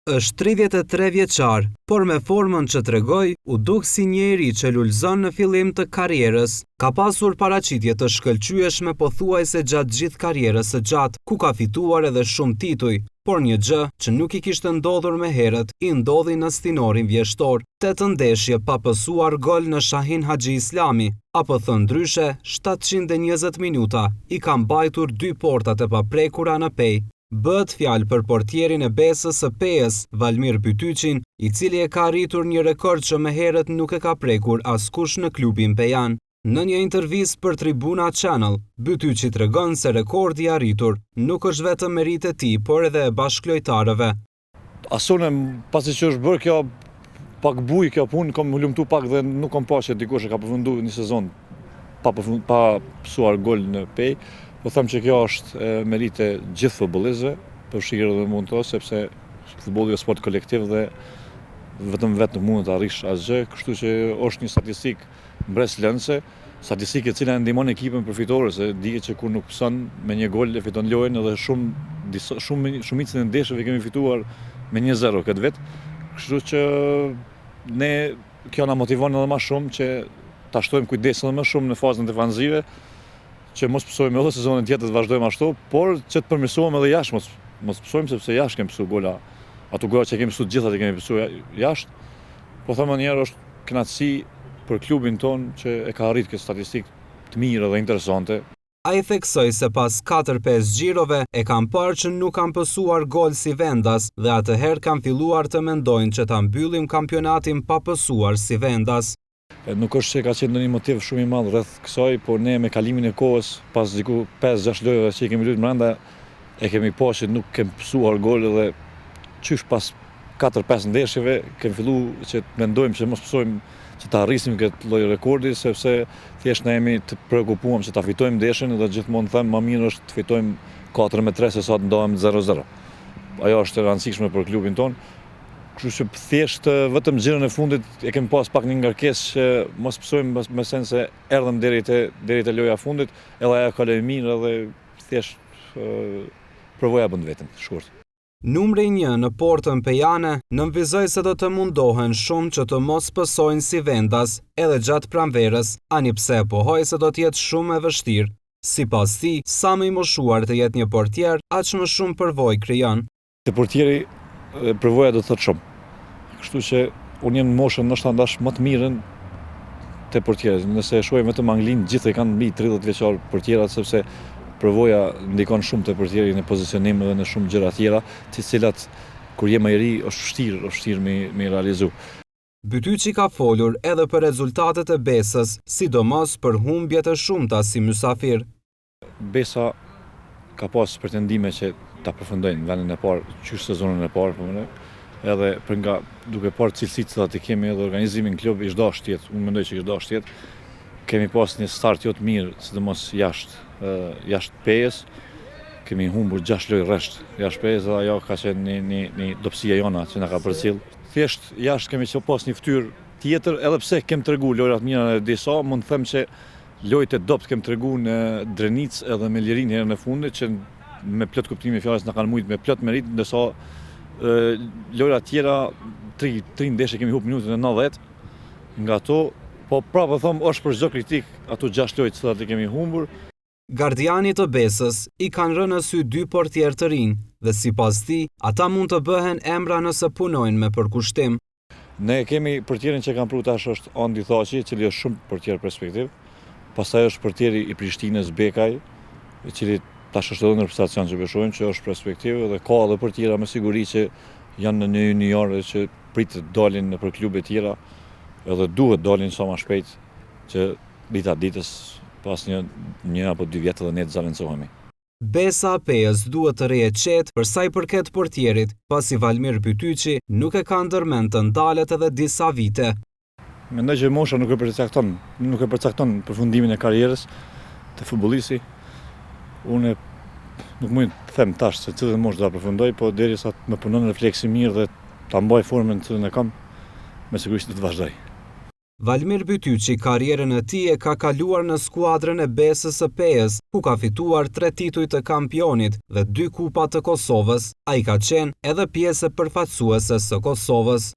Është 33 vjeçar, por me formën që tregoi, u duk si njeri që lulëzon në fillim të karrierës. Ka pasur paraqitje të shkëlqyeshme pothuajse gjatë gjithë karrierës së gjatë, ku ka fituar edhe shumë tituj, por një gjë që nuk i kishte ndodhur më herët, i ndodhi në stinorin vjeshtor, 8 ndeshje pa pësuar gol në Shahin Haxhi Islami, apo thënë ndryshe, 720 minuta, i ka mbajtur 2 portat e paprekura në pej. Bëhet fjalë për portierin e Besës së Pejës, Valmir Bytyçin, i cili e ka arritur një rekord që më herët nuk e ka prekur askush në klubin pejan. Në një intervistë për Tribuna Channel, Bytyçi tregon se rekordi i arritur nuk është vetëm merit e tij, por edhe e bashkëlojtarëve. Asone, pasi që është bërë kjo pak buj kjo punë, kam hulumtu pak dhe nuk kam pa që dikush e ka përfunduar një sezon pa pësuar gol në pej. Po them që kjo është merit e gjithë futbollistëve, përfshirë edhe mund të, sepse futbolli është sport kolektiv dhe vetëm vetë nuk mund të arrish asgjë, kështu që është një statistikë mbreslënëse, statistikë e cila ndihmon ekipin përfitore, se dihet që kur nuk pëson me një gol e fiton lojën edhe shumicën e ndeshjeve kemi fituar me 1-0 këtë vit. Kështu që ne kjo na motivon edhe më shumë që ta shtojmë kujdesin edhe më shumë në fazën defanzive, që mos pësojmë edhe sezonin tjetër të vazhdojmë ashtu, por që të përmirësohemi edhe jashtë, mos pësojmë sepse jashtë kemi pësu gola, ato gola që kemi pësu gjithat i kemi pësu jashtë, po thëmë njerë është kënaqësi për klubin ton që e ka arrit këtë statistikë të mirë dhe interesante. A i theksoj se pas 4-5 gjirove e kam parë që nuk kam pësuar gol si vendas dhe atëherë kam filluar të mendojnë që ta mbyllim kampionatin pa pësuar si vendas. Nuk është që ka qenë ndonjë motiv shumë i madh rreth kësaj, por ne me kalimin e kohës, pas diku 5-6 lojëve që i kemi luajtur brenda, e kemi pasur që nuk kemi pësuar gol dhe qysh pas 4-5 ndeshjeve kemi filluar që të mendojmë që mos pësojmë që ta arrisim këtë lloj rekordi, sepse thjesht ne jemi të preokupuar që ta fitojmë ndeshjen dhe gjithmonë them më mirë është të fitojmë 4-3 se sa të ndohem 0-0. Ajo është e rëndësishme për klubin ton. Kështu që thjesht vetëm xhirën e fundit e kemi pas pak një ngarkesë që mos pësojmë me sen se erdhëm deri te loja e fundit, edhe ajo kaloi mirë edhe thjesht provoja bën veten, shkurt. Numri 1 në portën pejane nënvizoi se do të mundohen shumë që të mos pësojnë si vendas edhe gjatë pranverës, ani pse pohoi se do të jetë shumë e vështirë. Sipas tij, sa më i moshuar të jetë një portier, aq më shumë përvojë krijon. Te portieri përvoja do të thotë shumë. Kështu që unë jam në moshën ndoshta ndash më të mirën te portierët. Nëse e shohim vetëm Anglinë, gjithë kanë mbi 30 vjeçar portierat, sepse përvoja ndikon shumë te portieri në pozicionim dhe në shumë gjëra tjera, të cilat kur je më i ri është vështirë me realizu. Bytyçi ka folur edhe për rezultatet e Besës, sidomos për humbjet e shumta si mysafir. Besa ka pas pretendime që ta përfundojnë vendin e parë, qysh sezonin e parë, edhe për nga duke parë cilësitë që kemi edhe organizimin klub i çdo shteti, unë mendoj që çdo shteti kemi pas një start jo të mirë, sidomos jashtë pejës. Kemi humbur 6 lojë rresht jashtë pejës dhe ajo ka qenë një dobësia jona që na ka përcjell. Thjesht jashtë kemi pas një fytyrë tjetër, edhe pse kemi treguar lojrat mira në disa, mund të them që lojët e dobët kemi treguar në Drenicë edhe me Lirin herën e fundit që me plot kuptimin e fjalës na kanë mujt me plot merit, ndërsa lojra tjera 3 ndeshje kemi humbur minutën e 90. Nga ato, po prapë them është për çdo kritik ato 6 lojë që i kemi humbur. Gardiani të Besës i kanë rënë në sy 2 portier të rinj dhe sipas tij, ata mund të bëhen emra nëse punojnë me përkushtim. Ne kemi portierin që kanë pru tash është Andi Thaçi, i cili është shumë portier perspektiv. Pastaj është portieri i Prishtinës Bekaj, i cili tash është edhe në prestacion që besojmë që është perspektiv dhe ka edhe portiera me siguri që janë në junior dhe që pritet dalin në për klube tjera edhe duhet dalin sa më shpejt që ditës pas një apo 2 vjet edhe ne të zaventësohemi. Besa Pejës duhet të rehet qetë për sa i përket portierit, pasi Valmir Bytyçi nuk e ka ndërmend të ndalet edhe disa vite. Mendoj që mosha nuk e përcakton përfundimin e karrierës të futbollisti. Unë nuk mund të them tash se cilën moshë do ta përfundoj, po derisa të më punon refleksi mirë dhe ta mbaj formën që ne kam, me siguri do të vazhdoj. Valmir Bytyçi karrierën e tij e ka kaluar në skuadrën e B-së së PE-s, ku ka fituar 3 tituj të kampionit dhe 2 kupa të Kosovës. Ai ka qenë edhe pjesë e përfaqësuese së Kosovës.